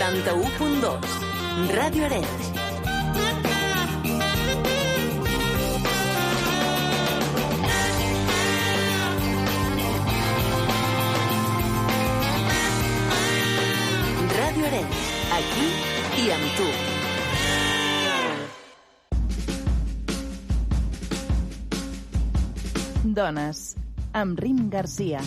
81.2. Ràdio Arenys. Ràdio Arenys, aquí i amb tu. Dones, amb Rim Garcia.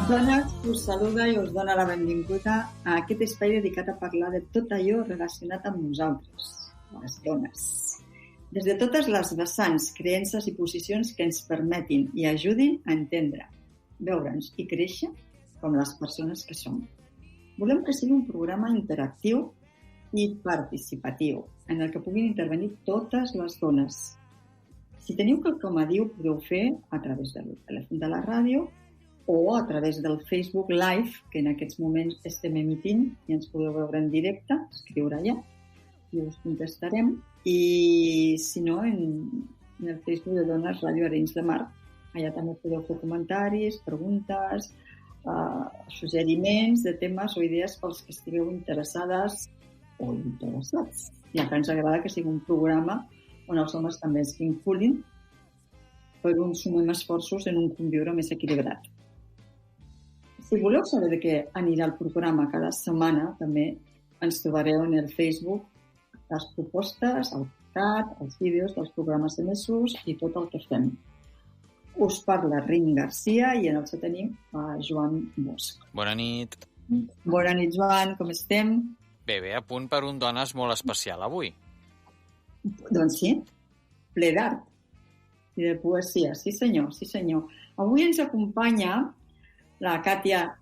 Dones, us saluda i us dona la benvinguda a aquest espai dedicat a parlar de tot allò relacionat amb nosaltres, les dones. Des de totes les vessants, creences i posicions que ens permetin i ajudin a entendre, veure'ns i créixer com les persones que som. Volem que sigui un programa interactiu i participatiu, en el que puguin intervenir totes les dones. Si teniu quelcom a dir, ho podeu fer a través del telèfon de la ràdio o a través del Facebook Live, que en aquests moments estem emitint i ens podeu veure en directe, escriure allà i us contestarem. I si no, en el Facebook de Dones Ràdio Arenys de Mar, allà també podeu fer comentaris, preguntes, suggeriments de temes o idees pels que estigueu interessades o interessats. Ja que ens agrada que sigui un programa on els homes també es vinculin per on sumem esforços en un conviure més equilibrat. Si voleu saber de què anirà el programa cada setmana, també ens trobareu en el Facebook les propostes, el podcast, els vídeos dels programes emesos i tot el que fem. Us parla Rim Garcia i en el seu tenim a Joan Bosch. Bona nit. Bona nit, Joan, com estem? Bé, a punt per un Dones molt especial avui. Doncs sí, ple d'art i de poesia, sí senyor, sí senyor. Avui ens acompanya la Katia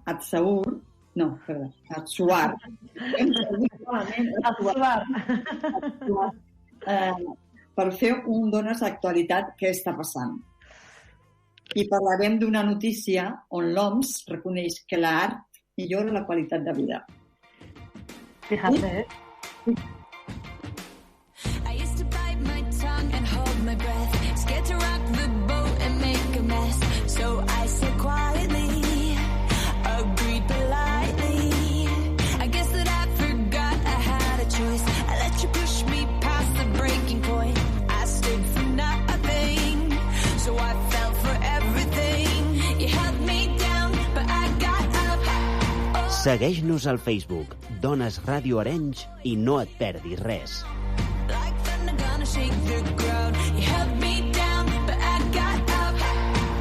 Atsuar, per fer un Dones Actualitat què està passant. I parlarem d'una notícia on l'OMS reconeix que l'art millora la qualitat de vida. Fíjate, ¿eh? I used to bite my tongue and hold my breath, scared to rock the boat and make a mess, so I said quietly, agreed politely. I guess that I forgot I had a choice. I let you push me past the breaking point. I stood for nothing, so I fell for everything. You held me down, but I got up. Segueix-nos al Facebook, Dones Ràdio Arenys, i no et perdis res. Like thunder gonna shake the ground. You held me down, but I got up.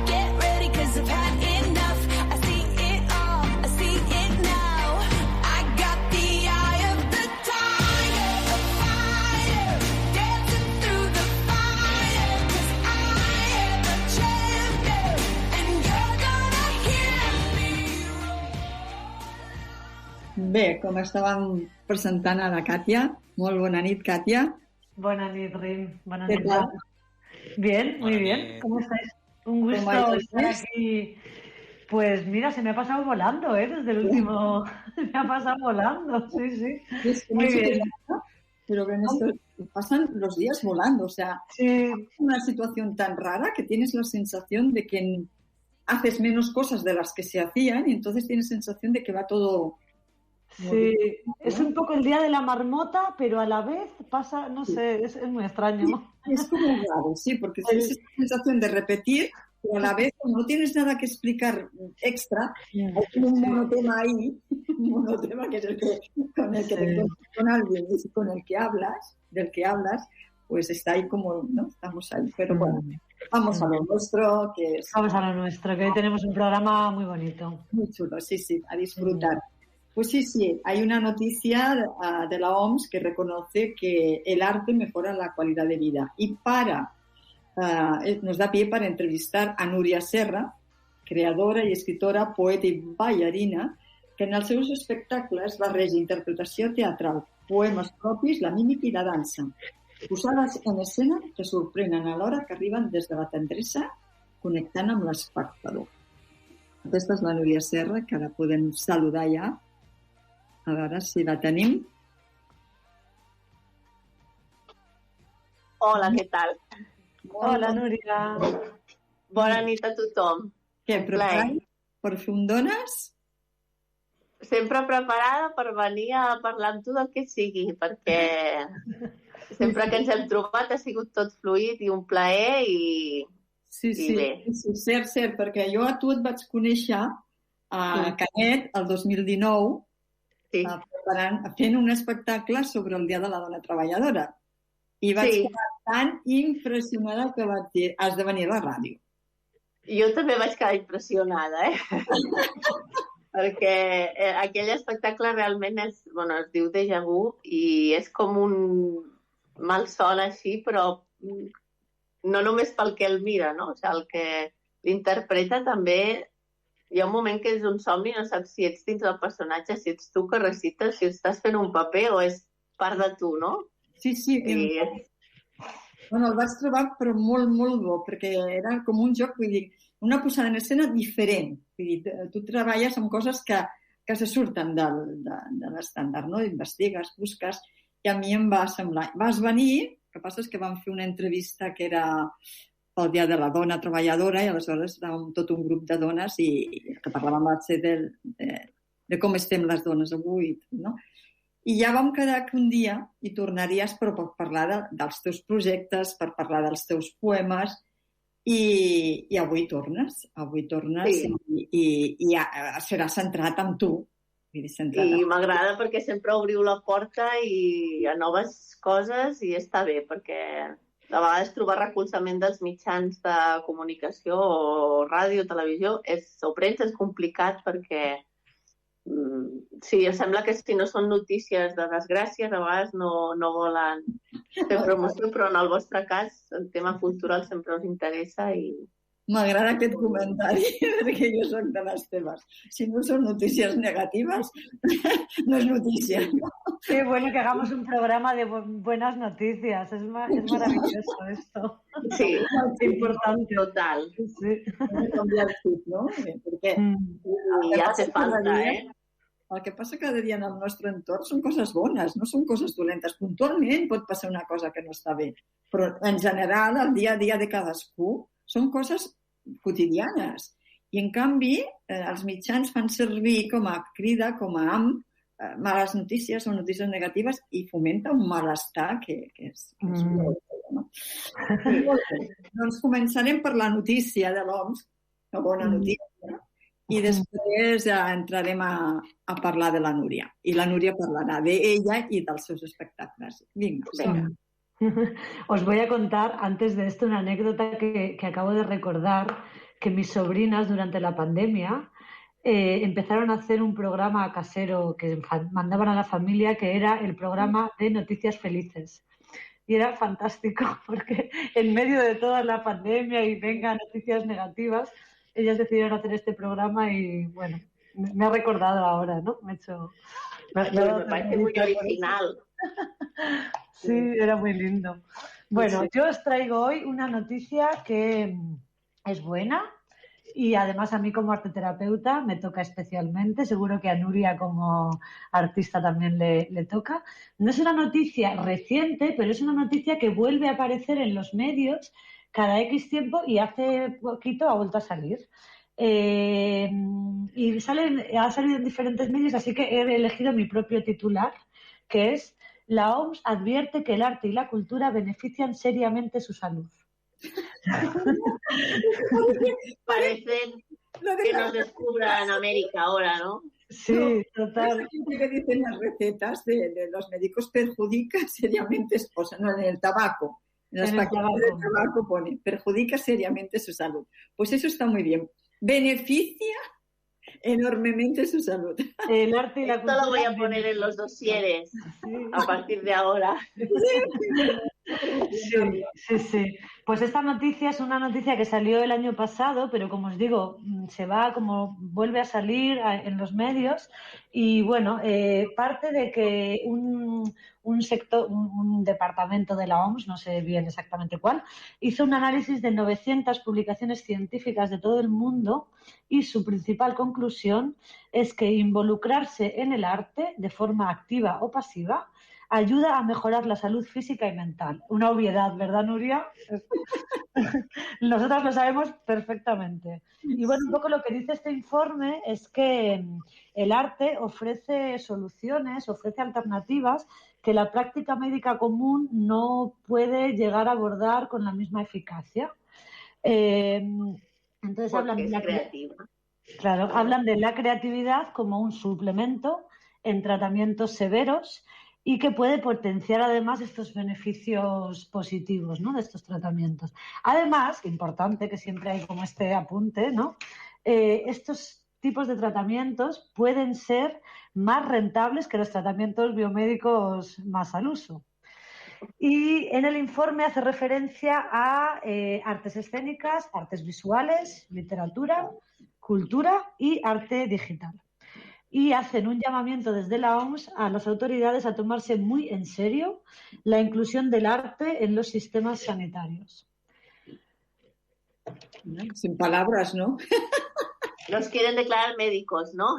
Get ready, 'cause I've had enough. I see it all, I see it now. I got the eye of the tiger, a fighter, dancing through the fire. 'Cause I am a champion, and you're gonna hear me roar. Bé, com estàvem presentant a la Katia, molt bona nit, Katia. Buenas noches, Rim. Buenas ¿Qué noches. tal? Bien, muy Buenas bien. noches. ¿Cómo estáis? Un gusto ¿Cómo estáis? estar aquí. Pues mira, se me ha pasado volando, desde el último... me ha pasado volando, sí, sí. Es que Muy no sé qué bien. pasa, pero que en esto pasan los días volando. O sea, Sí, es una situación tan rara que tienes la sensación de que haces menos cosas de las que se hacían y entonces tienes sensación de que va todo... sí. Es un poco el día de la marmota, pero a la vez pasa, no sé, es muy extraño. Es como raro, sí, porque tienes esa sensación de repetir, pero a la vez como no tienes nada que explicar extra, hay un monotema ahí, un monotema que es el que con el que te encuentras con alguien y con el que hablas, del que hablas, pues está ahí como, ¿no? Estamos ahí. Pero bueno, vamos a lo nuestro, que es Vamos a lo nuestro, que hoy tenemos un programa muy bonito. muy chulo, sí, sí, a disfrutar. Pues sí, hay una noticia de la OMS que reconoce que el arte mejora la calidad de vida. Y nos da pie para entrevistar a Núria Serra, creadora y escritora, poeta y bailarina, que en els seus espectacles barreja interpretació teatral, poemes propis, la mímica i la dansa, posades en escena que sorprenen alhora que arriben des de la tendresa connectant amb l'espectador. Aquesta és la Núria Serra, que la podem saludar ja. A veure si la tenim. Hola, què tal? Hola, Núria. Bona nit a tothom. Què, preparat per fer un dones? Sempre preparada per venir a parlar amb tu del que sigui, perquè sempre que ens hem trobat ha sigut tot fluid i un plaer i bé. Sí, cert, perquè jo a tu et vaig conèixer a Canet el 2019 fent un espectacle sobre el Dia de la Dona Treballadora. I vaig quedar tan impressionada que vaig dir, has de venir a la ràdio. Jo també vaig quedar impressionada, perquè aquell espectacle realment es diu Déjà Vu i és com un malson així, però no només pel que el mira, no? O sigui, el que l'interpreta també, hi ha un moment que és un somni, no saps si ets dins del personatge, si ets tu que recites, si estàs fent un paper o és part de tu, no? Sí. Bueno, el vaig trobar però molt, molt bo, perquè era com un joc, vull dir, una posada en escena diferent. Vull dir, tu treballes amb coses que se surten de l'estàndard, no? Investigues, busques, i a mi em va semblar. Vas venir, el que passa és que vam fer una entrevista que era pel Dia de la Dona Treballadora i aleshores érem tot un grup de dones i que parlàvem de com estem les dones avui, no? I ja vam quedar que un dia hi tornaries però per parlar dels teus projectes, per parlar dels teus poemes i avui tornes i serà centrat en tu. I m'agrada perquè sempre obriu la porta a noves coses i està bé, perquè a vegades trobar recolzament dels mitjans de comunicació o ràdio, televisió, o premsa és complicat perquè sí, sembla que si no són notícies de desgràcies, a vegades no volen fer promoció, però en el vostre cas el tema cultural sempre us interessa i... M'agrada aquest comentari, perquè jo soc de les teves. Si no són notícies negatives, no es notícia. Qué bueno que hagamos un programa de buenas noticias. Es maravilloso esto. Sí, es importante. Total. Sí. Canviar el xip, no? Perquè ja hace falta, El que passa cada dia en el nostre entorn són coses bones, no són coses dolentes. Puntualment pot passar una cosa que no està bé, però en general, el dia a dia de cadascú, són coses quotidianes. I, en canvi, els mitjans fan servir com a crida, com a males notícies o notícies negatives i fomenta un malestar que és molt bé, no? Doncs començarem per la notícia de l'OMS, una bona notícia, i després entrarem a parlar de la Núria. I la Núria parlarà d'ella i dels seus espectacles. Vinga. Os voy a contar antes de esto una anécdota que acabo de recordar, que mis sobrinas durante la pandemia empezaron a hacer un programa casero que mandaban a la familia, que era el programa de Noticias Felices. Y era fantástico porque en medio de toda la pandemia y venga noticias negativas, ellas decidieron hacer este programa y bueno, me ha recordado ahora, ¿no? Me parece muy original. Sí, era muy lindo. Bueno, yo os traigo hoy una noticia que es buena y además a mí como arteterapeuta me toca especialmente, seguro que a Núria como artista también le toca. No es una noticia reciente, pero es una noticia que vuelve a aparecer en los medios cada X tiempo y hace poquito ha vuelto a salir. Y ha salido en diferentes medios, así que he elegido mi propio titular, que es: la OMS advierte que el arte y la cultura benefician seriamente su salud. Parecen que nos descubra en América ahora, ¿no? Sí, total. Que dicen las recetas de los médicos perjudica seriamente, o sea, no, en el tabaco. En los paquetes de tabaco pone, perjudica seriamente su salud. Pues eso está muy bien. Beneficia enormemente su salud. El arte y la cultura. Esto lo voy a poner en los dosieres a partir de ahora. Sí. Pues esta noticia es una noticia que salió el año pasado, pero como os digo, vuelve a salir en los medios y bueno, parte de que un departamento de la OMS, no sé bien exactamente cuál, hizo un análisis de 900 publicaciones científicas de todo el mundo y su principal conclusión es que involucrarse en el arte de forma activa o pasiva ayuda a mejorar la salud física y mental. Una obviedad, ¿verdad, Nuria? Nosotras lo sabemos perfectamente. Y bueno, un poco lo que dice este informe es que el arte ofrece soluciones, ofrece alternativas que la práctica médica común no puede llegar a abordar con la misma eficacia. Entonces hablan de la creatividad como un suplemento en tratamientos severos y que puede potenciar además estos beneficios positivos, ¿no?, de estos tratamientos. Además, importante que siempre hay como este apunte, ¿no?, estos tipos de tratamientos pueden ser más rentables que los tratamientos biomédicos más al uso. Y en el informe hace referencia a artes escénicas, artes visuales, literatura, cultura y arte digital. Y hacen un llamamiento desde la OMS a las autoridades a tomarse muy en serio la inclusión del arte en los sistemas sanitarios. Sin palabras, ¿no? Nos quieren declarar médicos, ¿no?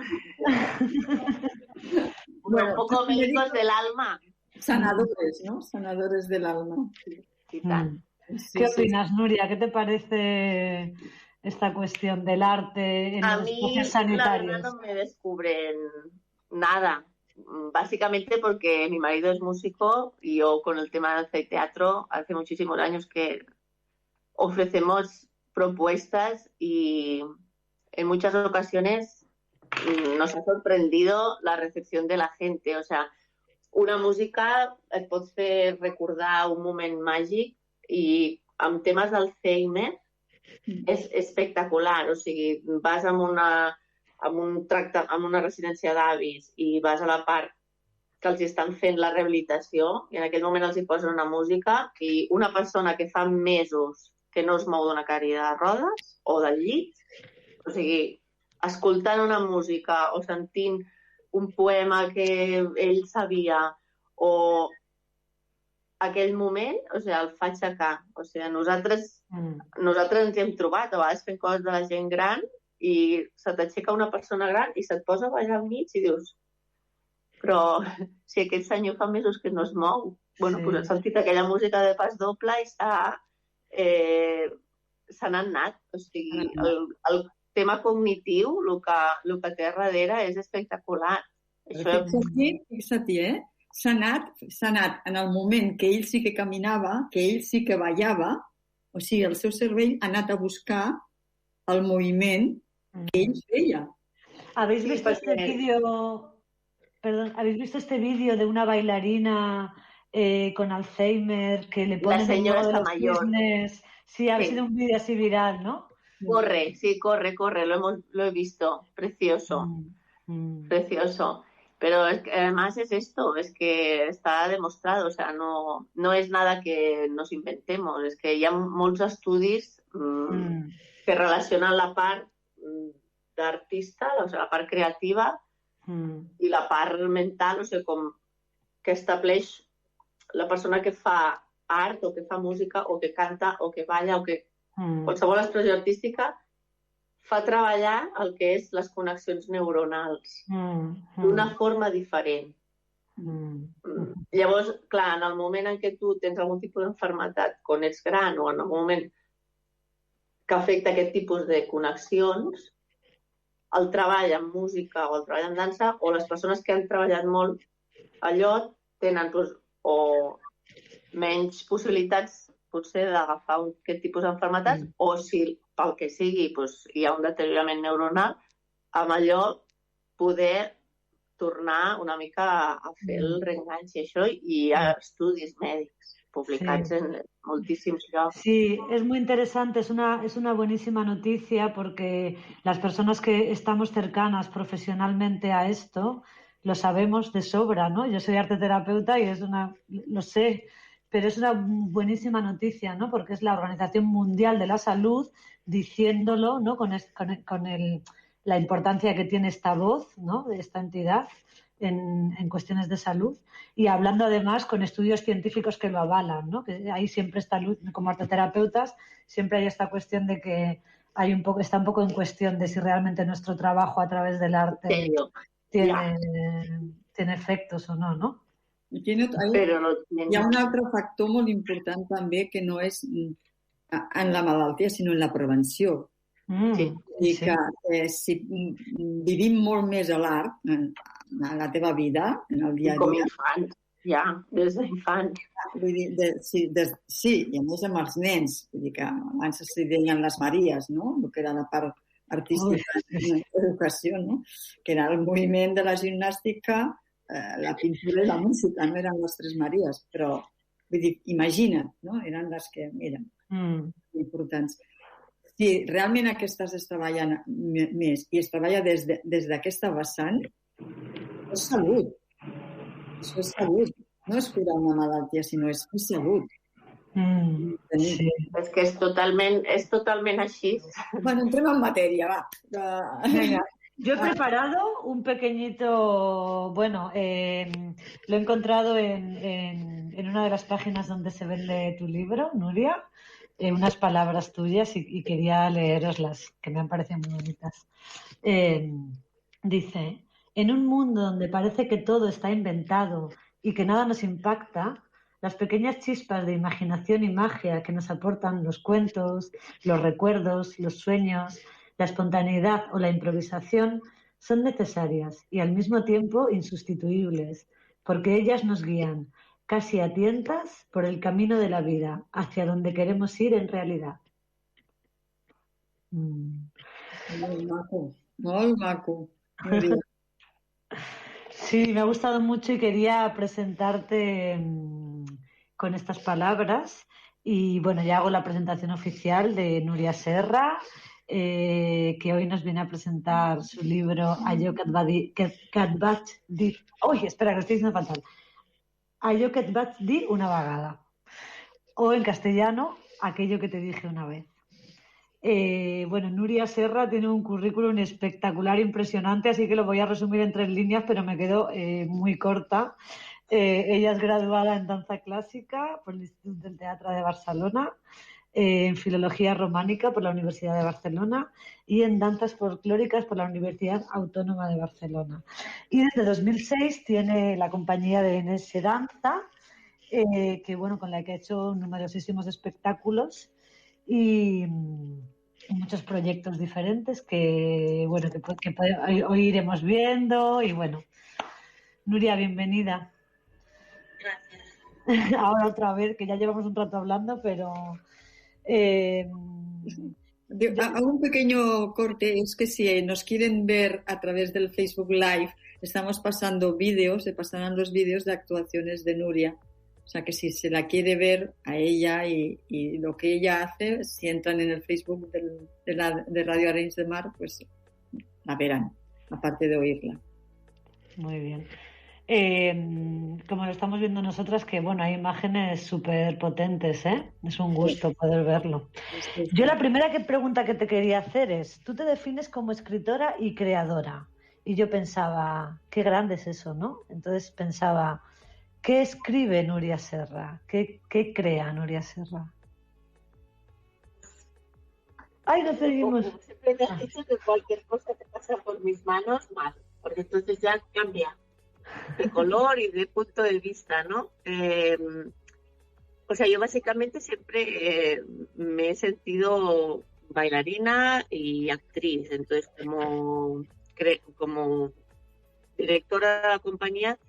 Bueno, un poco médicos del alma. Sanadores, ¿no? Sanadores del alma. Sí, tal. ¿Qué opinas, Nuria? ¿Qué te parece esta cuestión del arte en los espacios sanitarios? A mí, la verdad, no me descubren nada. Básicamente porque mi marido es músico y yo con el tema del teatro hace muchísimos años que ofrecemos propuestas y en muchas ocasiones nos ha sorprendido la recepción de la gente. O sea, una música et pot fer recordar un moment màgic i amb temes d'Alzheimer és espectacular. O sigui, vas amb una residència d'avis i vas a la part que els estan fent la rehabilitació i en aquell moment els hi posen una música i una persona que fa mesos que no es mou d'una cadira de rodes o del llit, o sigui, escoltant una música o sentint un poema que ell sabia o aquell moment, o sigui, el fa aixecar. O sigui, nosaltres ens hem trobat a vegades fent coses de la gent gran i se t'aixeca una persona gran i se't posa a ballar al mig i dius però si aquest senyor fa mesos que no es mou, bueno, pues he sentit aquella música de pas doble i se n'ha anat. O sigui, el tema cognitiu, el que té darrere és espectacular. Fixa't-hi, s'ha anat en el moment que ell sí que caminava, que ell sí que ballava, o sigui, el seu cervell ha anat a buscar el moviment que ell feia. ¿Habéis visto este vídeo? Perdón, ¿habéis visto este vídeo de una bailarina con Alzheimer que le ponen la señora está mayor? Cisnes? Sí, ha sido un vídeo así viral, ¿no? Corre, lo he visto, precioso, precioso. Pero es que además es esto, es que está demostrado, o sea, no es nada que nos inventemos, es que hi ha molts estudis que relacionen la part d'artista, o sigui, la part creativa i la part mental, o sigui, com que estableix la persona que fa art o que fa música o que canta o que balla o que qualsevol expressió artística fa treballar el que és les connexions neuronals d'una forma diferent. Llavors, clar, en el moment en què tu tens algun tipus d'enfermetat, quan ets gran o en el moment que afecta aquest tipus de connexions, el treball en música o el treball en dansa o les persones que han treballat molt allò tenen o menys possibilitats potser d'agafar aquest tipus d'enfermetats o si pel que sigui hi ha un deteriorament neuronal, amb allò poder tornar una mica a fer el reenganx i això, i hi ha estudis mèdics publicats en moltíssims llocs. Sí, es muy interesante, es una buenísima noticia porque las personas que estamos cercanas profesionalmente a esto lo sabemos de sobra, ¿no? Yo soy arteterapeuta y lo sé, pero es una buenísima noticia, ¿no? Porque es la Organización Mundial de la Salud diciéndolo, ¿no? Con la importancia que tiene esta voz, ¿no? De esta entidad en cuestiones de salud, y hablando además con estudios científicos que lo avalan, ¿no? Que ahí siempre está, como arteterapeutas, siempre hay esta cuestión de que está un poco en cuestión de si realmente nuestro trabajo a través del arte tiene efectos o no, ¿no? Hi ha un altre factor molt important també que no és en la malaltia sinó en la prevenció. I que si vivim molt més a l'art en la teva vida, en el dia a dia... Com infant, des d'infant. Vull dir, sí, i a més amb els nens. Vull dir que abans es deien les Maries, no? El que era la part artística d'educació, no? Que era el moviment de la gimnàstica, la pintura i la música, no eren les Tres Maries, però, vull dir, imagina't, no? Eren les que eren importants. Si realment aquestes es treballen més i es treballa des d'aquesta vessant, és salut. Això és salut. No és curar una malaltia, sinó és salut. Sí. És que és totalment així. Bueno, entrem en matèria, va. Venga. Yo he preparado un pequeñito, bueno, lo he encontrado en una de las páginas donde se vende tu libro, Nuria, unas palabras tuyas y quería leeroslas, que me han parecido muy bonitas. Dice, en un mundo donde parece que todo está inventado y que nada nos impacta, las pequeñas chispas de imaginación y magia que nos aportan los cuentos, los recuerdos, los sueños, la espontaneidad o la improvisación son necesarias y al mismo tiempo insustituibles, porque ellas nos guían, casi a tientas, por el camino de la vida, hacia donde queremos ir en realidad. Molt maco, molt maco. Muy bien. Sí, me ha gustado mucho y quería presentarte con estas palabras. Y bueno, ya hago la presentación oficial de Nuria Serra, que hoy nos viene a presentar su libro Allò que et vaig dir... Uy, espera, que lo estoy diciendo fatal. Allò que et vaig dir una vegada. O en castellano, aquello que te dije una vez. Bueno, Nuria Serra tiene un currículum espectacular, impresionante, así que lo voy a resumir en 3 líneas, pero me quedo muy corta. Ella es graduada en danza clásica por el Instituto del Teatro de Barcelona, en filología románica por la Universidad de Barcelona y en danzas folclóricas por la Universidad Autónoma de Barcelona. Y desde 2006 tiene la compañía de NS Danza, que bueno, con la que ha hecho numerosísimos espectáculos y muchos proyectos diferentes que bueno hoy iremos viendo. Y bueno, Nuria, bienvenida. Gracias. Ahora otra vez, que ya llevamos un rato hablando, pero Hago un pequeño corte, es que si nos quieren ver a través del Facebook Live, estamos pasando vídeos, se pasarán los vídeos de actuaciones de Nuria. O sea que si se la quiere ver a ella y lo que ella hace, si entran en el Facebook de Radio Arenys de Mar, pues la verán, aparte de oírla. Muy bien. Como lo estamos viendo nosotras, que bueno, hay imágenes súper potentes, ¿eh? Es un gusto poder verlo. Yo la primera pregunta que te quería hacer es, tú te defines como escritora y creadora. Y yo pensaba, qué grande es eso, ¿no? Entonces pensaba, ¿qué escribe Nuria Serra? ¿Qué crea Nuria Serra? ¡Ay, no seguimos! Siempre me has dicho que cualquier cosa que pasa por mis manos, mal, porque entonces ya cambia de color y de punto de vista, ¿no? O sea, yo básicamente siempre me he sentido bailarina y actriz, entonces como directora de la compañía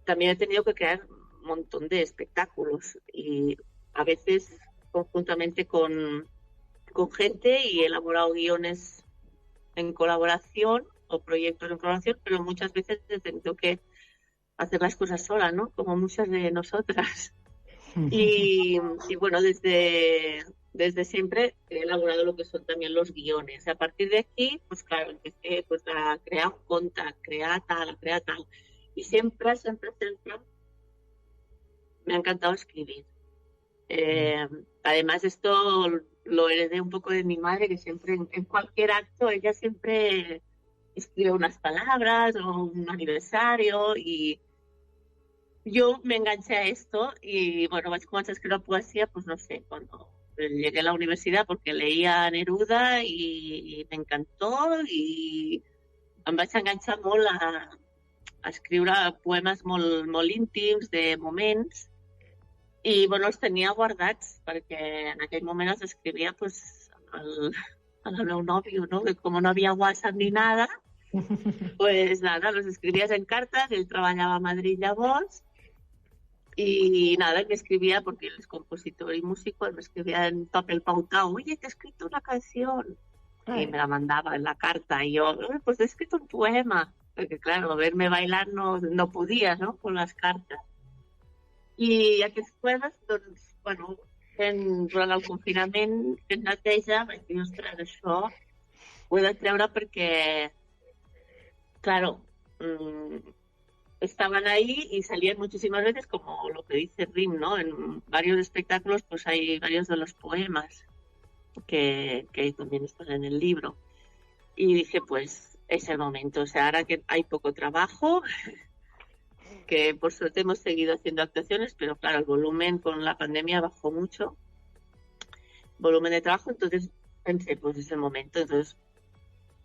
también he tenido que crear un montón de espectáculos y a veces conjuntamente con gente y he elaborado guiones en colaboración o proyectos en colaboración, pero muchas veces he tenido que hacer las cosas sola, ¿no? Como muchas de nosotras. Y bueno, desde siempre he elaborado lo que son también los guiones. A partir de aquí, pues claro, empecé pues, a crear un contact, crear tal. Y siempre me ha encantado escribir. Además, esto lo heredé un poco de mi madre, que siempre, en cualquier acto, ella siempre escribe unas palabras o un aniversario, y yo me enganché a esto y, bueno, vaig començar a escriure poesia, pues no sé, cuando llegué a la universidad, porque leía Neruda y me encantó, i em vaig enganxar molt a escriure poemes molt íntims, de moments, i, bueno, els tenia guardats, perquè en aquell moment els escrivia pues, al meu nòvio, ¿no? Que com no havia WhatsApp ni nada, pues nada, los escribías en cartas, él trabajaba a Madrid llavors, y nada, me escribía, porque él es compositor y músico, él me escribía en papel pautado, oye, te he escrito una canción, y me la mandaba en la carta, y yo, pues he escrito un poema, porque claro, verme bailar no podía, ¿no?, con las cartas. I aquests poemes, doncs, bueno, durant el confinament, fent neteja, vaig dir, ostres, això ho he de treure perquè, claro, estaban ahí y salían muchísimas veces, como lo que dice Rim, ¿no? En varios espectáculos pues hay varios de los poemas que también están en el libro. Y dije, pues es el momento, o sea, ahora que hay poco trabajo, que por suerte hemos seguido haciendo actuaciones, pero claro, el volumen con la pandemia bajó mucho, volumen de trabajo, entonces pensé, pues es el momento. Entonces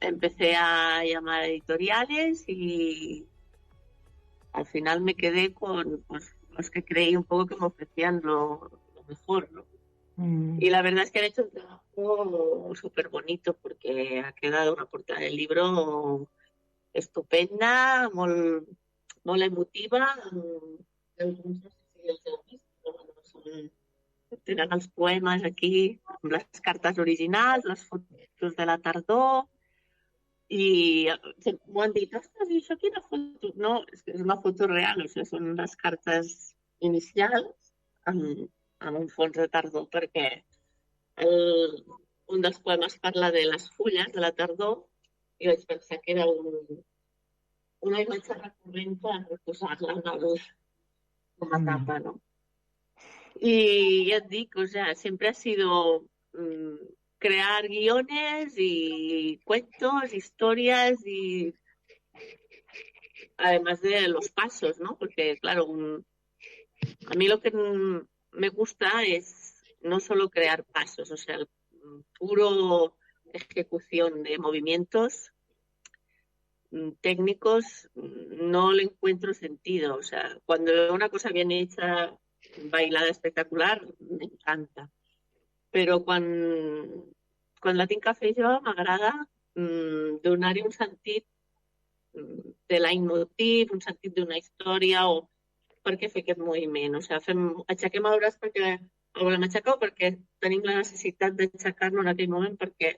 empecé a llamar a editoriales y al final me quedé con pues, los que creí un poco que me ofrecían lo mejor, ¿no? Y la verdad es que han hecho un trabajo súper bonito, porque ha quedado una portada del libro estupenda, molt emotiva. Alguns no sé si els heu vist, però bueno, tenen els poemes aquí, amb les cartes originals, les fotos de la tardor, i m'ho han dit, ostres, i això quina foto? No, és que és una foto real, o sigui, són les cartes inicials amb un fons de tardor, perquè un dels poemes parla de les fulles de la tardor, i vaig pensar que era una imatge recurrent per posar-la com a tapa, ¿no? Y ya te digo, o sea, siempre ha sido crear guiones y cuentos, historias, y además de los pasos, ¿no? Porque, claro, a mí lo que me gusta es no solo crear pasos, o sea, puro ejecución de movimientos técnicos no le encuentro sentido. O sea, cuando veo una cosa bien hecha, bailada, espectacular, me encanta. Però quan la tinc a fer jo, m'agrada donar-hi un sentit de leitmotiv, un sentit d'una història, o per què fer aquest moviment. O sigui, aixequem el braç perquè el volem aixecar o perquè tenim la necessitat d'aixecar-lo en aquell moment perquè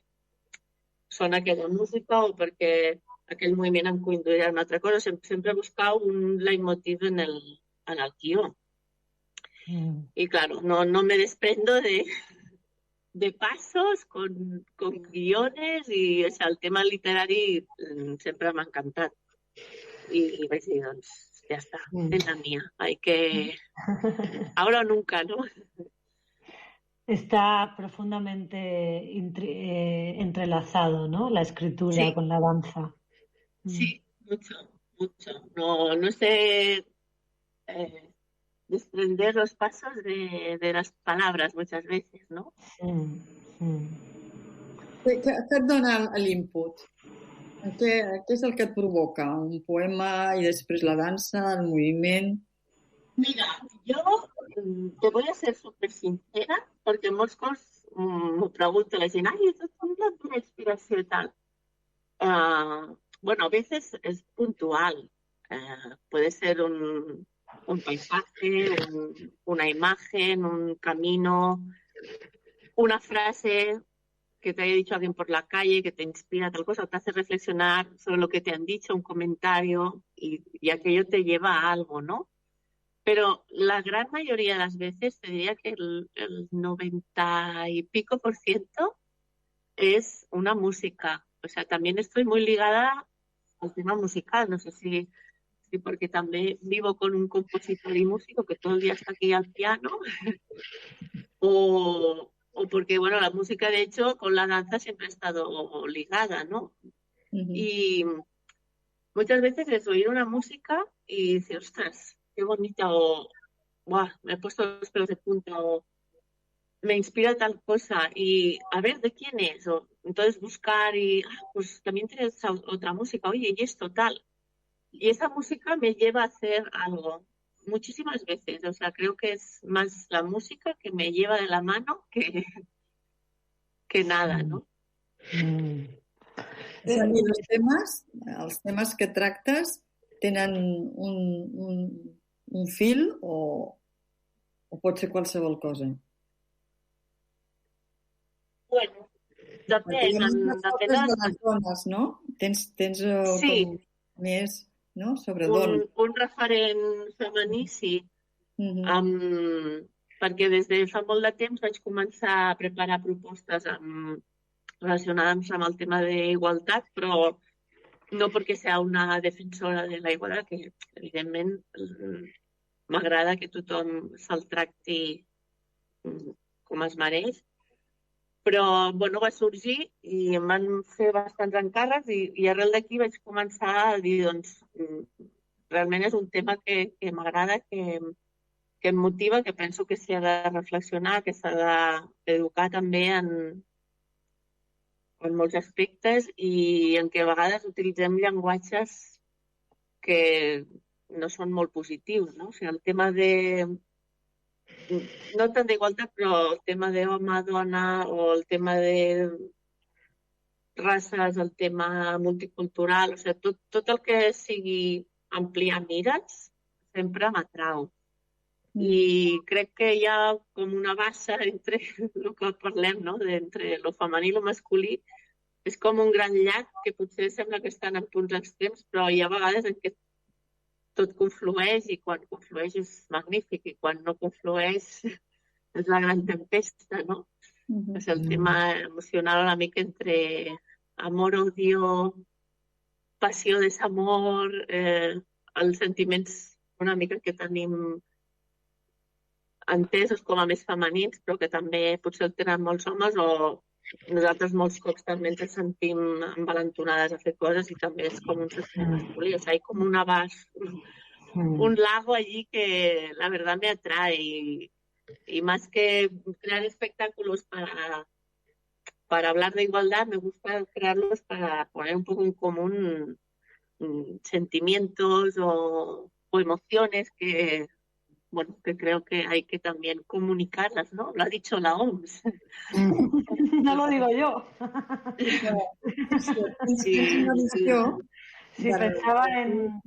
sona aquella música o perquè aquell moviment em conduirà a una altra cosa. Sempre buscar un leitmotiv en el guió. Y claro, no me desprendo de pasos con guiones, y o sea, el tema literari sempre m'ha encantat. Y vaig dir, doncs, ja està, és la mía. Hay que... Ahora o nunca, ¿no? Está profundamente entrelazado, ¿no? La escritura sí. Con la danza. Sí, mucho, mucho. No sé desprender los pasos de las palabras muchas veces, ¿no? Què et dona l'input? Què és el que et provoca? Un poema i després la dansa, el moviment? Mira, yo te voy a ser súper sincera, porque molts cops m'ho pregunto, la gent, ai, és una inspiració i tal. Bueno, a veces es puntual. Puede ser un paisaje, una imagen, un camino, una frase que te haya dicho alguien por la calle, que te inspira tal cosa, te hace reflexionar sobre lo que te han dicho, un comentario, y aquello te lleva a algo, ¿no? Pero la gran mayoría de las veces, te diría que el 90 y pico % es una música. O sea, también estoy muy ligada al tema musical. No sé si sí, porque también vivo con un compositor y músico que todo el día está aquí al piano, o porque, bueno, la música, de hecho, con la danza siempre ha estado ligada, ¿no? Y muchas veces es oír una música y decir, ostras, qué bonita, o ¡buah! Me he puesto los pelos de punta, o me inspira tal cosa, y a ver de quién es, o entonces buscar y, pues también tienes otra música, oye, y esto tal. Y esa música me lleva a hacer algo muchísimas veces, o sea, creo que es más la música que me lleva de la mano que nada, ¿no? I els temes que tractes tenen un fil o pot ser qualsevol cosa? Bueno, depèn. Perquè de les dones, no? Tens sí. Com més, no? Sobre dones. Un referent femení, sí. Perquè des de fa molt de temps vaig començar a preparar propostes relacionades amb el tema d'igualtat, però no perquè sea una defensora de la igualtat, que evidentment m'agrada que tothom se'l tracti com es mereix, però bueno, va sorgir i em van fer bastants encàrrecs i arrel d'aquí vaig començar a dir, doncs, realment és un tema que m'agrada, que em motiva, que penso que s'ha de reflexionar, que s'ha d'educar també en molts aspectes i en què a vegades utilitzem llenguatges que no són molt positius, no? O sigui, el tema no tant d'igualtat, però el tema d'home, dona, o el tema de races, el tema multicultural, o sigui, tot el que sigui ampliar mires sempre m'atrau. I crec que hi ha com una bassa entre el que parlem, no? Entre lo femení i lo masculí. És com un gran llac que potser sembla que estan en punts extrems, però hi ha vegades en què tot conflueix i quan conflueix és magnífic i quan no conflueix és la gran tempesta, no? És el tema emocional una mica entre amor, odio, passió, desamor, els sentiments una mica que tenim entesos com a més femenins, però que també potser el tenen molts homes, o nosaltres molts cops també ens sentim envalentonades a fer coses i també és com un sentiment masculí. O sigui, com un lago allí que la verdad me atrae y más que crear espectáculos para hablar de igualdad, me gusta crearlos para poner un poco en común sentimientos o emociones que creo que hay que también comunicarlas, ¿no? Lo ha dicho la OMS. No lo digo yo. Sí, pensaba en...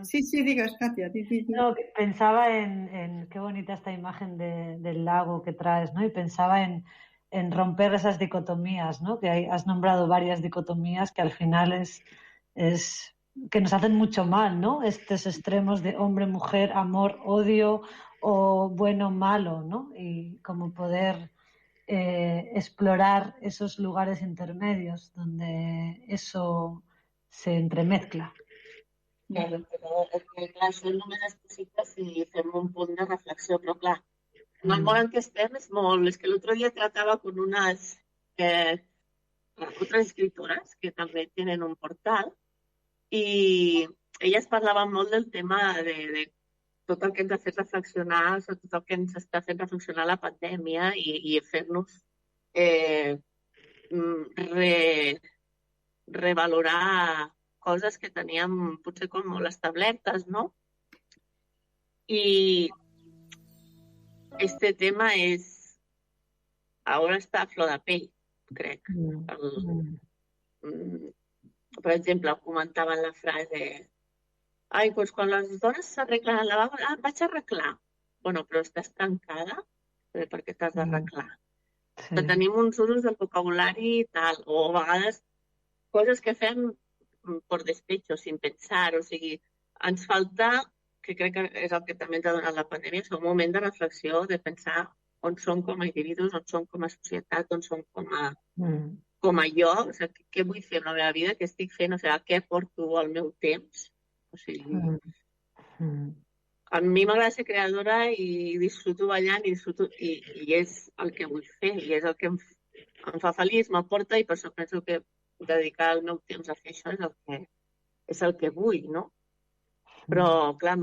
Sí, digas, Katia. No, pensaba en qué bonita esta imagen del lago que traes, ¿no? Y pensaba en romper esas dicotomías, ¿no? Que has nombrado varias dicotomías que al final es que nos hacen mucho mal, ¿no? Estos extremos de hombre, mujer, amor, odio o bueno, malo, ¿no? Y como poder explorar esos lugares intermedios donde eso se entremezcla. Claro, però clar, són només les possibles si fem un punt de reflexió, però clar, en el món en què estem és molt... És que l'altre dia tratava con unas otras escritoras que també tenen un portal i elles parlaven molt del tema de tot el que ens ha fet reflexionar, sobre tot el que ens està fent reflexionar la pandèmia i fer-nos revalorar coses que teníem potser com molt establertes, no? I este tema ara està a flor de pell, crec. Per exemple, comentaven la frase ai, doncs quan les dones s'arreglen al lavabo, vaig a arreglar. Bueno, però estàs tancada, per què t'has d'arreglar? Sí. Tenim uns usos del vocabulari i tal, o a vegades coses que fem per despecho, sin pensar, o sigui, ens falta, que crec que és el que també ens ha donat la pandèmia, és un moment de reflexió, de pensar on som com a individus, on som com a societat, on som com a jo, o sigui, què vull fer amb la meva vida, què estic fent, o sigui, què porto al meu temps, O sigui, a mi m'agrada ser creadora i disfruto ballant i és el que vull fer i és el que em fa feliç, m'aporta i per això penso que dedicar el meu temps a fer això és el que vull, no? Però, clar,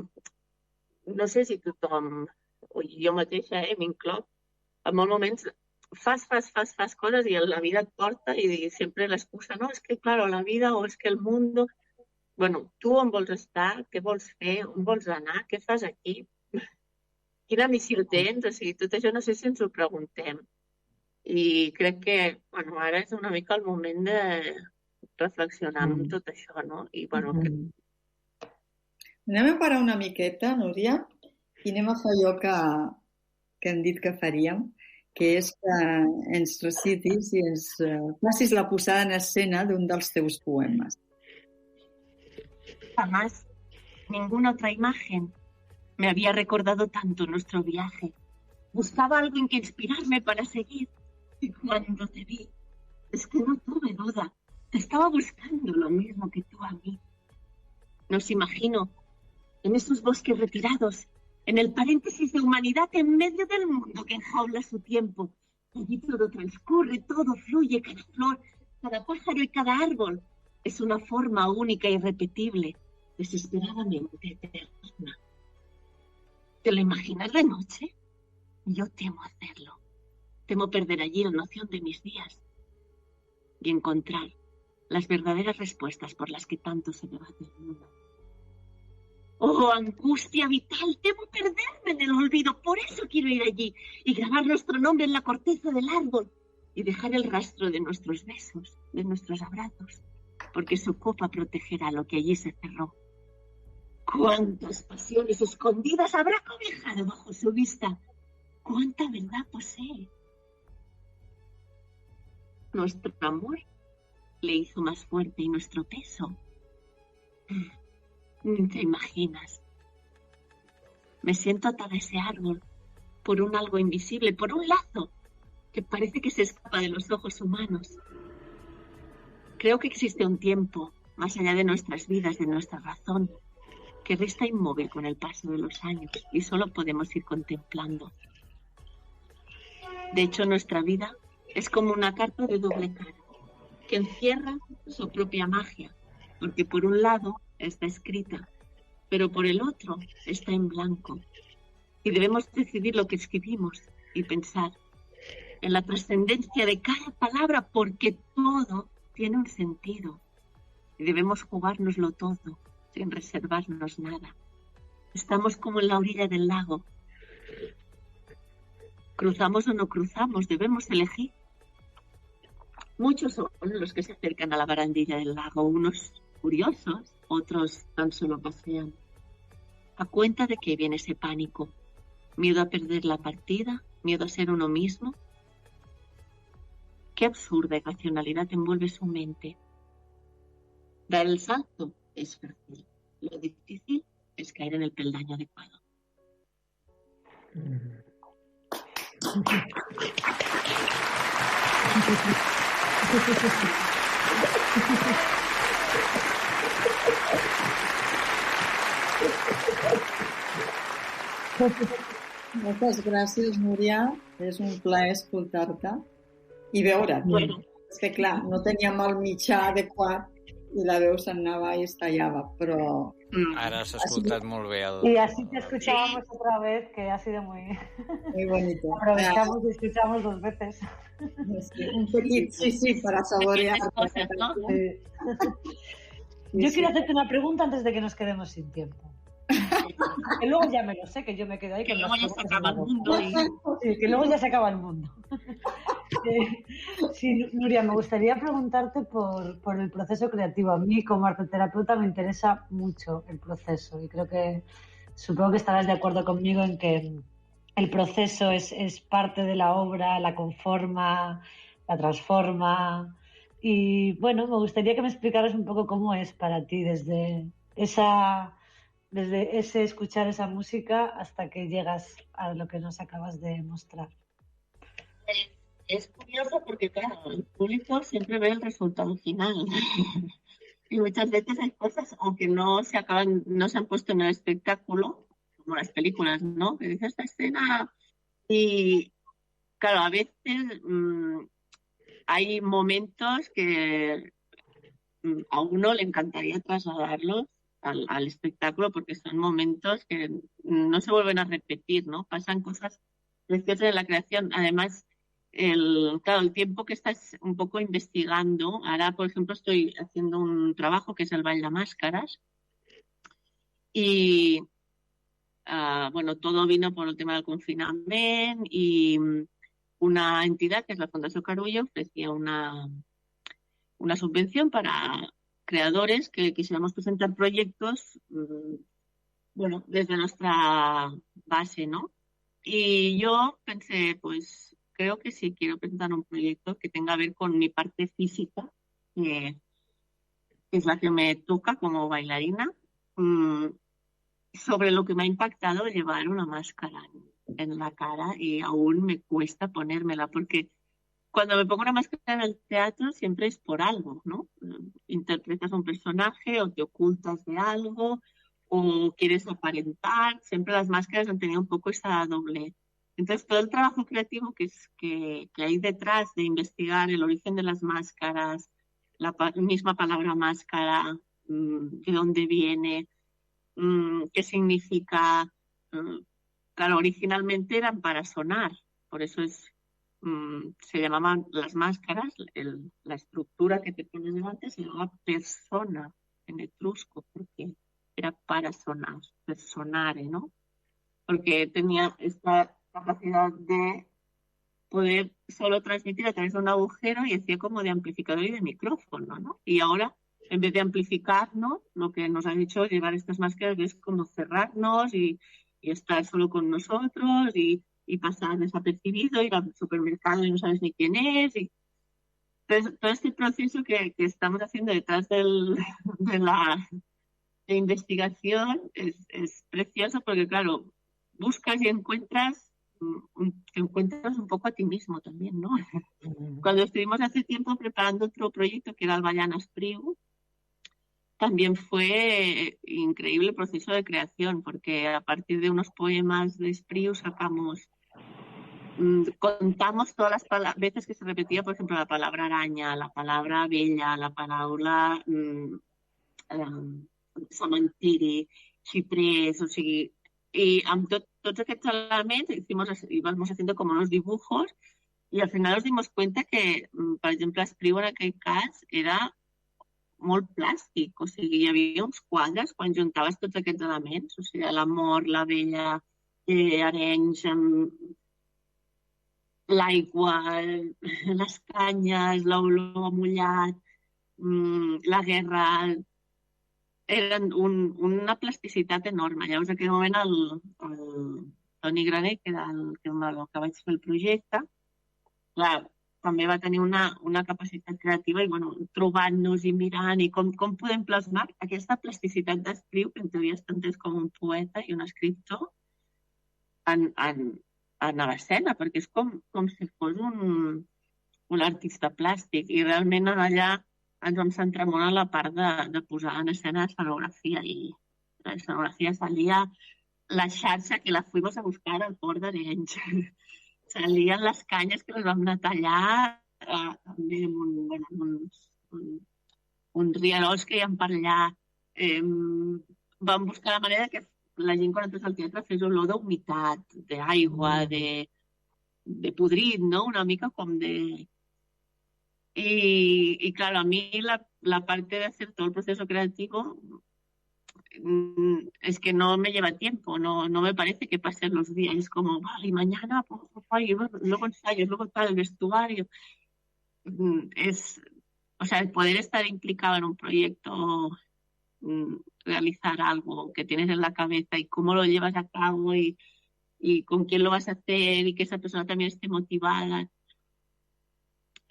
no sé si tothom, o jo mateixa, m'incloc, en molts moments fas coses i la vida et porta i sempre l'excusa, no, és que, claro, la vida o és que el mundo... Bueno, tu on vols estar, què vols fer, on vols anar, què fas aquí, quina missió tens, o sigui, tot això no sé si ens ho preguntem. I crec que, bueno, ara és una mica el moment de reflexionar amb tot això, no? I, bueno, Anem a parar una miqueta, Núria, i anem a fer allò que hem dit que faríem, que és que ens recitis i ens facis la posada en escena d'un dels teus poemes. Jamás ninguna otra imagen me había recordado tanto nuestro viaje. Buscaba algo en que inspirarme para seguir. Y cuando te vi, es que no tuve duda. Estaba buscando lo mismo que tú a mí. Nos imagino en esos bosques retirados, en el paréntesis de humanidad en medio del mundo que enjaula su tiempo. Allí todo transcurre, todo fluye, cada flor, cada pájaro y cada árbol. Es una forma única e irrepetible, desesperadamente eterna. ¿Te lo imaginas de noche? Yo temo hacerlo. Temo perder allí la noción de mis días y encontrar las verdaderas respuestas por las que tanto se debate el mundo. ¡Oh, angustia vital! Temo perderme en el olvido. Por eso quiero ir allí y grabar nuestro nombre en la corteza del árbol y dejar el rastro de nuestros besos, de nuestros abrazos, porque su copa protegerá lo que allí se cerró. ¿Cuántas pasiones escondidas habrá cobijado bajo su vista? ¿Cuánta verdad posee? Nuestro amor le hizo más fuerte y nuestro peso. Ni te imaginas. Me siento atada a ese árbol por un algo invisible, por un lazo que parece que se escapa de los ojos humanos. Creo que existe un tiempo, más allá de nuestras vidas, de nuestra razón, que resta inmóvil con el paso de los años y solo podemos ir contemplando. De hecho, nuestra vida es como una carta de doble cara, que encierra su propia magia, porque por un lado está escrita, pero por el otro está en blanco. Y debemos decidir lo que escribimos y pensar en la trascendencia de cada palabra, porque todo tiene un sentido y debemos jugárnoslo todo sin reservarnos nada. Estamos como en la orilla del lago. ¿Cruzamos o no cruzamos? Debemos elegir. Muchos son los que se acercan a la barandilla del lago, unos curiosos, otros tan solo pasean. ¿A cuenta de qué viene ese pánico? ¿Miedo a perder la partida? ¿Miedo a ser uno mismo? Qué absurda irracionalidad envuelve su mente. Dar el salto es fácil. Lo difícil es caer en el peldaño adecuado. Moltes gràcies, Núria. És un plaer escoltar-te i veure't. Bueno. És que, clar, no teníem el mitjà adequat y la veu s'anava y estallaba, pero... Ara s'ha escoltat molt bé el... Y así te escuchábamos otra vez, que ha sido muy... Muy bonito. Aprovechamos y escuchamos 2 veces. Sí, un poquito, sí, para saborear. Cosas, ¿no? Sí. Yo quiero hacerte una pregunta antes de que nos quedemos sin tiempo. Que luego ya me lo sé, que yo me quedo ahí. Que con luego las ya se preguntas acaba el en la mundo. boca. Sí, que luego ya se acaba el mundo. Sí, Nuria, me gustaría preguntarte por el proceso creativo. A mí, como arteterapeuta, me interesa mucho el proceso y creo que, supongo que estarás de acuerdo conmigo en que el proceso es parte de la obra, la conforma, la transforma. Y bueno, me gustaría que me explicaras un poco cómo es para ti desde ese escuchar esa música hasta que llegas a lo que nos acabas de mostrar. Es curioso porque, claro, el público siempre ve el resultado final. Y muchas veces hay cosas o que no se han puesto en el espectáculo, como las películas, ¿no? Que dice esta escena y, claro, a veces hay momentos que a uno le encantaría trasladarlos al espectáculo porque son momentos que no se vuelven a repetir, ¿no? Pasan cosas preciosas en la creación. Además, claro, el tiempo que estás un poco investigando, ahora, por ejemplo, estoy haciendo un trabajo que es el Ball de Máscaras y, bueno, todo vino por el tema del confinamiento y una entidad, que es la Fundación Carullo, ofrecía una subvención para creadores que quisiéramos presentar proyectos, bueno, desde nuestra base, ¿no? Y yo pensé, pues creo que sí quiero presentar un proyecto que tenga que ver con mi parte física, que es la que me toca como bailarina, sobre lo que me ha impactado llevar una máscara en la cara y aún me cuesta ponérmela porque cuando me pongo una máscara en el teatro siempre es por algo, ¿no? Interpretas un personaje o te ocultas de algo o quieres aparentar. Siempre las máscaras han tenido un poco esa doble. Entonces, todo el trabajo creativo que hay detrás de investigar el origen de las máscaras, la misma palabra máscara, de dónde viene, qué significa. Claro, originalmente eran para sonar, por eso se llamaban las máscaras, la estructura que te pones delante se llamaba persona en etrusco, porque era para sonar, personare, ¿no? Porque tenía esta capacidad de poder solo transmitir a través de un agujero y hacía como de amplificador y de micrófono, ¿no? Y ahora, en vez de amplificarnos, lo que nos ha hecho llevar estas máscaras es como cerrarnos y estar solo con nosotros y pasar desapercibido, ir al supermercado y no sabes ni quién es. Entonces, todo este proceso que estamos haciendo detrás de la investigación es precioso porque, claro, buscas y encuentras un poco a ti mismo también, ¿no? Cuando estuvimos hace tiempo preparando otro proyecto que era el Ballant Espriu, también fue increíble el proceso de creación, porque a partir de unos poemas de Espriu contamos todas las veces que se repetía, por ejemplo, la palabra araña, la palabra abella, la palabra cementiri, xiprés, o sigui, i amb tots aquests elements íbamos haciendo como unos dibujos y al final nos dimos cuenta que, per exemple, Espriu en aquell cas era molt plàstic, o sigui, hi havia uns quadres quan juntaves tots aquests elements, o sigui, l'amor, l'abella, arenys, l'aigua, les canyes, l'olor mullat, la guerra, eren una plasticitat enorme. Llavors, en aquell moment, el Toni Graner, que era el que vaig fer el projecte, clar, també va tenir una capacitat creativa i, bueno, trobant-nos i mirant i com podem plasmar aquesta plasticitat d'Espriu, que en teoria està entès com un poeta i un escriptor, en l'escena, perquè és com si fos un artista plàstic. I realment allà ens vam centrar molt en la part de posar en escena escenografia i la escenografia salia la xarxa que la fuimos a buscar al port d'Arenys. Salien les canyes que les vam anar a tallar també amb uns rierols que hi ha per allà. Vam buscar la manera que la gent quan entres al teatre fes olor d'humitat, d'aigua, de podrit, ¿no? Una mica com de... Y claro, a mí la parte de hacer todo el proceso creativo es que no me lleva tiempo, no me parece que pasen los días. Es como, vale, y mañana, luego ensayos, luego tal, el vestuario. O sea, el poder estar implicado en un proyecto, realizar algo que tienes en la cabeza y cómo lo llevas a cabo y con quién lo vas a hacer y que esa persona también esté motivada.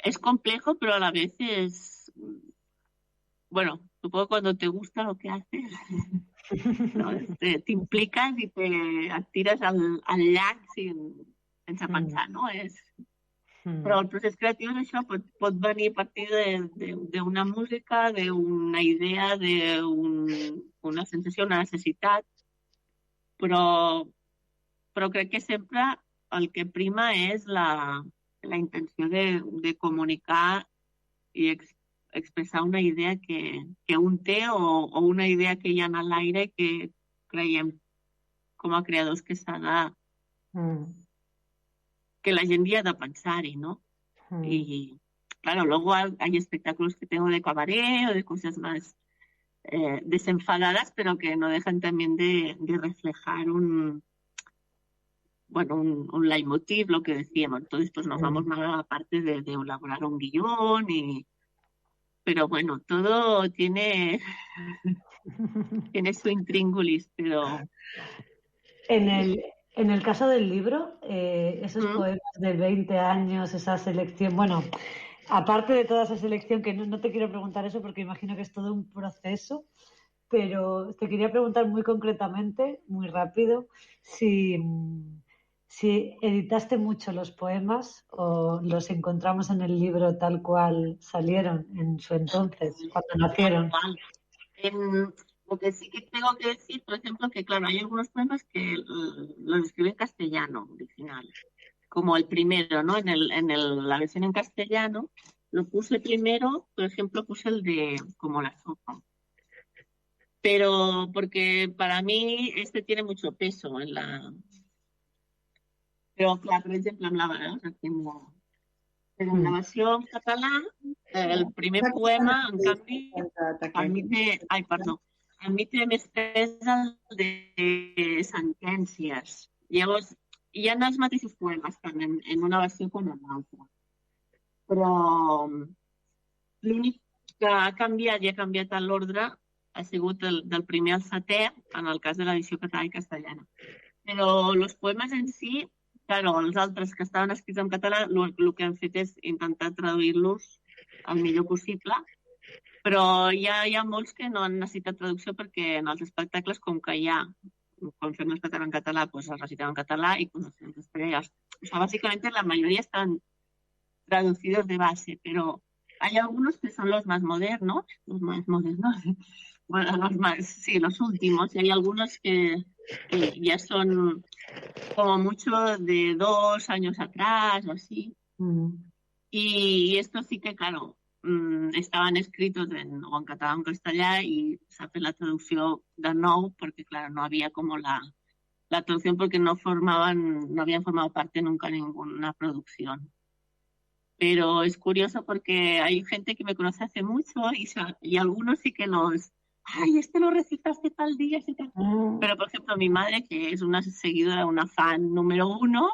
Es complejo, pero a la vez es... Bueno, supongo que cuando te gusta lo que haces, ¿no? te implicas y te tiras al llac sense pensar, no? Però el procés creatiu d'això pot venir a partir d'una música, d'una idea, d'una sensació, una necessitat, però crec que sempre el que prima és la intenció de comunicar i expressar una idea que un té o una idea que hi ha en l'aire que creiem com a creadors que s'ha de... que la gente ha de pensar-hi, ¿no? Y claro, luego hay espectáculos que tengo de cabaret o de cosas más desenfadadas, pero que no dejan también de reflejar un leitmotiv, lo que decíamos. Entonces, pues nos vamos más a la parte de elaborar un guión, pero bueno, todo tiene su intríngulis, pero... En el caso del libro, esos poemas de 20 años, esa selección, bueno, aparte de toda esa selección, que no te quiero preguntar eso porque imagino que es todo un proceso, pero te quería preguntar muy concretamente, muy rápido, si editaste mucho los poemas o los encontramos en el libro tal cual salieron en su entonces, cuando nacieron. Lo que sí que tengo que decir, por ejemplo, que claro, hay algunos poemas que los escribí en castellano original, como el primero, ¿no? La versión en castellano lo puse primero, por ejemplo, puse el de Como la sopa. Pero porque para mí tiene mucho peso en la... Però, clar, per exemple, en la versió en català, el primer poema, en canvi, a mi té més pes el de sentències. Llavors, hi ha els mateixos poemes tant en una versió com en l'altra. Però l'únic que ha canviat i ha canviat l'ordre ha sigut del primer al setè, en el cas de l'edició catalana i castellana. Però els poemes en si, claro, els altres que estaven escrits en català, el que han fet és intentar traduir-los el millor possible, però hi ha molts que no han necessitat traducció perquè en els espectacles, com que quan fem l'espectacle en català, pues el recitamos en català y conocemos las estrellas. O sea, básicamente la mayoría están traducidos de base, pero hay algunos que son los más modernos, bueno, los últimos, y hay algunos que ya son como mucho de 2 años atrás o así. Y estos sí que, claro, estaban escritos o en català o en castellà y s'ha fet la traducció de nou porque, claro, no había como la traducción porque no habían formado parte nunca de ninguna producción. Pero es curioso porque hay gente que me conoce hace mucho y algunos sí que ¡ay, lo recitaste tal día! Pero, por ejemplo, mi madre, que es una seguidora, una fan número 1,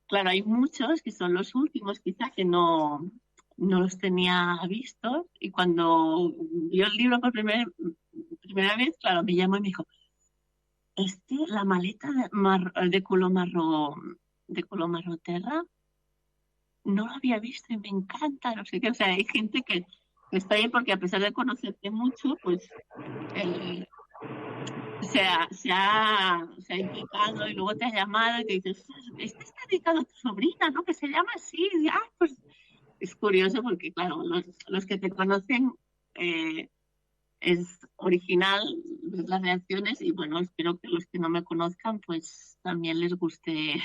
claro, hay muchos que son los últimos, quizá, que no los tenía vistos, y cuando vio el libro por primera vez, claro, me llamó y me dijo, la maleta de color marró terra, no lo había visto y me encanta, no sé qué. O sea, hay gente que está bien porque a pesar de conocerte mucho, pues se ha implicado y luego te ha llamado y te dices, está dedicado a tu sobrina, ¿no? Que se llama así. Y, pues es curioso porque, claro, los que te conocen es original las reacciones y, bueno, espero que los que no me conozcan, pues también les guste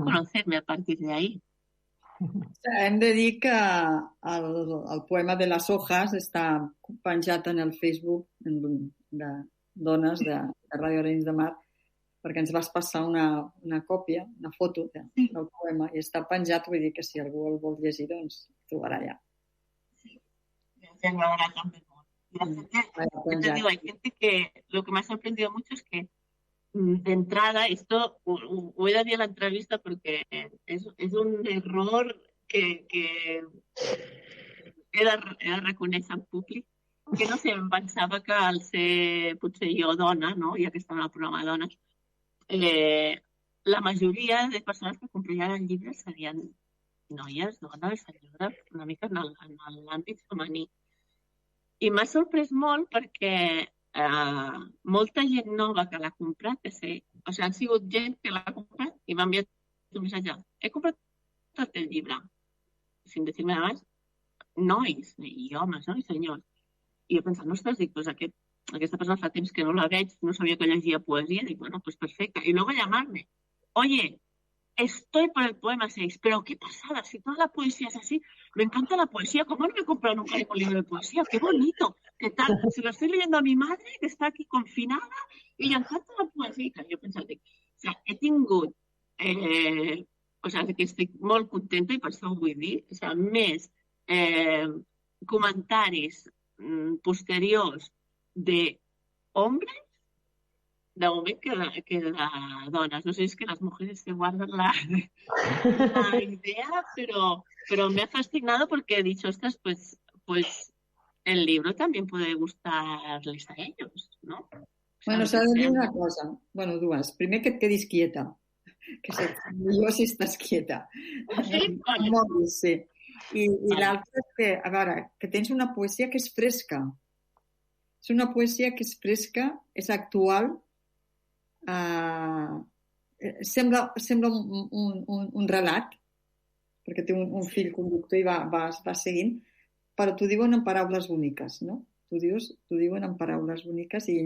conocerme a partir de ahí. Hem de dir que el poema de les hojas està penjat en el Facebook de dones de Ràdio Arenys de Mar, perquè ens vas passar una còpia, una foto del poema, i està penjat, vull dir que si algú el vol llegir, doncs el trobarà allà. Sí, me agradará también. Te digo, hay gente que lo que me ha sorprendido mucho es que de entrada, esto voy a decir en la entrevista porque es un error que he de reconèixer en públic, que no sé, em pensava que al ser potser jo dona, no? Ja que estava en el programa de dones, la majoria de persones que comprarien el llibre serien noies, dones, senyores, una mica en l'àmbit femení. I m'ha sorprès molt perquè molta gent nova que l'ha comprat, han sigut gent que l'ha comprat i m'ha enviat un missatge. He comprat tot el llibre, sin decirme nada más, nois i homes, no? I senyors. I jo pensant, ostres, dic, pues aquesta persona fa temps que no la veig, no sabia que llegia poesía, dic, bueno, pues perfecta. Y luego llamarme, oye, estoy por el poema 6, pero qué pasada, si toda la poesía es así, me encanta la poesía, ¿cómo no me he comprado nunca un libro de poesía? ¡Qué bonito! ¿Qué tal? Se lo estoy leyendo a mi madre, que está aquí confinada, y le encanta la poesía. I jo pensava, o sigui, he tingut, o sigui, que estic molt contenta, i per això ho vull dir, o sigui, més comentaris posteriors de hombres de moment que de donas. No sé, es que las mujeres se guardan la idea, pero me ha fascinado porque he dicho, ostras, pues el libro también puede gustarles a ellos, ¿no? Bueno, s'ha de dir una cosa. Bueno, dues. Primer, que et quedis quieta. Que millor si estàs quieta. Sí? Sí. I l'altre és que, a veure, que tens una poesia que és fresca. És una poesia que és fresca, és actual, sembla un relat, perquè té un fil conductor i va seguint, però t'ho diuen en paraules boniques, no? T'ho diuen en paraules boniques i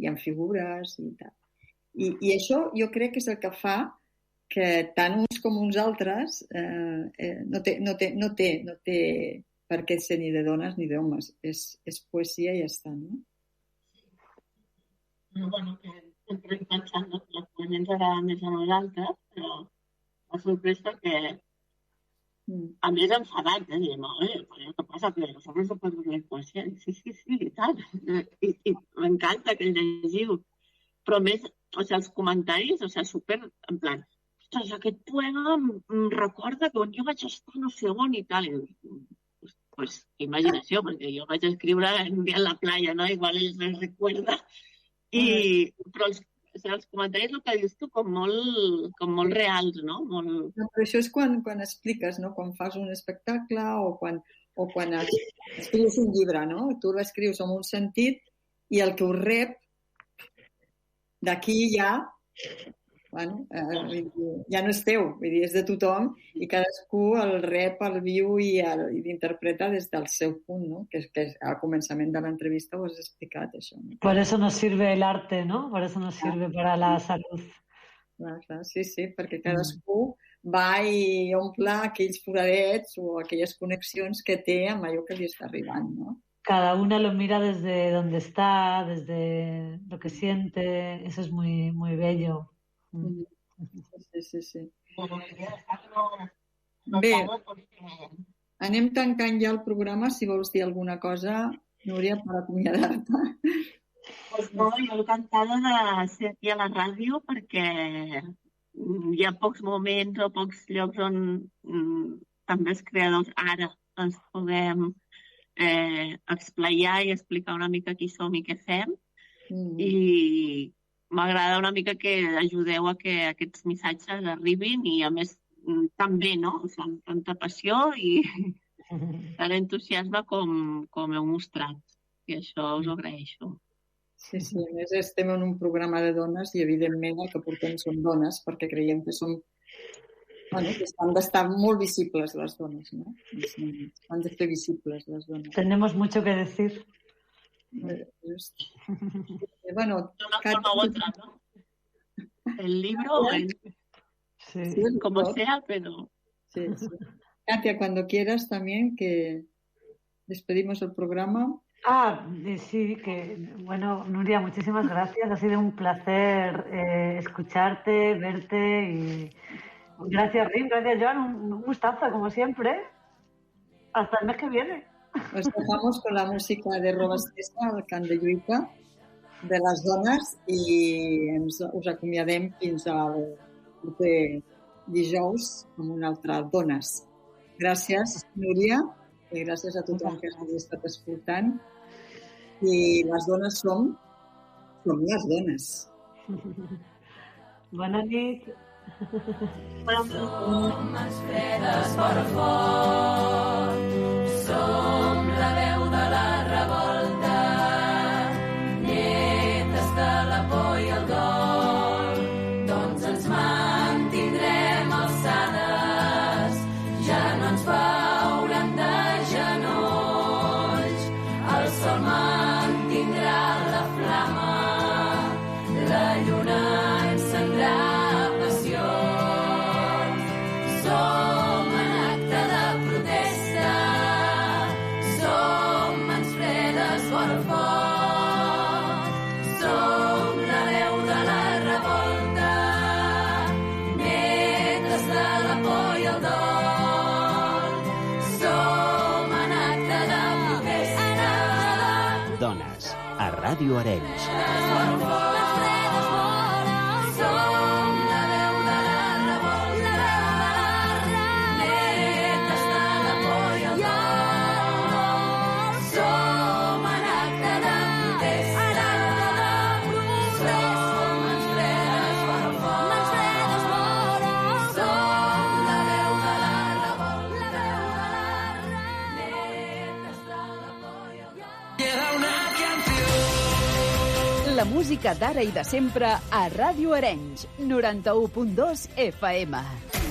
en figures i tal. I això jo crec que és el que fa que tant uns com uns altres no té per què ser ni de dones ni d'homes. És poesia i ja està, no? Bueno, que sempre pensant que la poesia ens agrada més a nosaltres, però la sorpresa que a més enfadat, diem, què passa? Que els homes no poden leer poesia. Sí, i tal. I m'encanta que el llegiu. Però més, o sigui, els comentaris, o sigui, super, en plan, ostres, aquest poema em recorda que quan jo vaig estar no sé on i tal. Pues, imaginació, perquè jo vaig escriure un dia a la playa, no? Igual ells les recuerda. Però els comentaris, el que dius tu, com molt reals, no? Però això és quan expliques, no? Quan fas un espectacle o quan escrius un llibre, no? Tu l'escrius amb un sentit i el que ho rep d'aquí ja no és teu, vull dir, és de tothom i cadascú el rep, el viu i l'interpreta des del seu punt, no? Que al començament de l'entrevista ho has explicat, això. No? Por eso nos sirve el arte, ¿no? Por eso nos sirve para la salud. Clar, sí, perquè cadascú va i omple aquells foradets o aquelles connexions que té amb allò que li està arribant, no? Cada una lo mira desde donde está, desde lo que siente. Eso es muy, muy bello. Sí. Bé, anem tancant ja el programa. Si vols dir alguna cosa, Núria, per acomiadar-te. Pues no, jo encantada de ser aquí a la ràdio perquè hi ha pocs moments o pocs llocs on també els creadors ara ens podem explaiar i explicar una mica qui som i què fem. I m'agrada una mica que ajudeu a que aquests missatges arribin i, a més, també, no? O sigui, amb tanta passió i tant entusiasme com heu mostrat. I això us ho agraeixo. Sí, a més estem en un programa de dones i, evidentment, el que portem són dones perquè creiem que som... Bueno, que han d'estar molt visibles les dones, ¿no? Han de fer visibles les dones. Tenemos mucho que decir. Bueno, de una forma u otra, ¿no? El libro, como sea, pero... Sí. Katia, cuando quieras también, que despedimos el programa. Sí, bueno, Núria, muchísimas gracias. Ha sido un placer escucharte, verte y... Gracias, Rim, gracias, Joan. Un gustazo, como siempre. Hasta el mes que viene. Nos dejamos con la música de Robastesa, el cant de lluita de les dones, i us acomiadem fins al proper dijous amb una altra Dones. Gràcies, Núria, i gràcies a tothom que ens estat escoltant. I les dones som les dones. Bona nit. Som mans fredes fora fort, som la veu de la revolta, netes de la por i el dol, doncs ens mantindrem alçades Ràdio Arenys. La música d'ara i de sempre a Ràdio Arenys, 91.2 FM.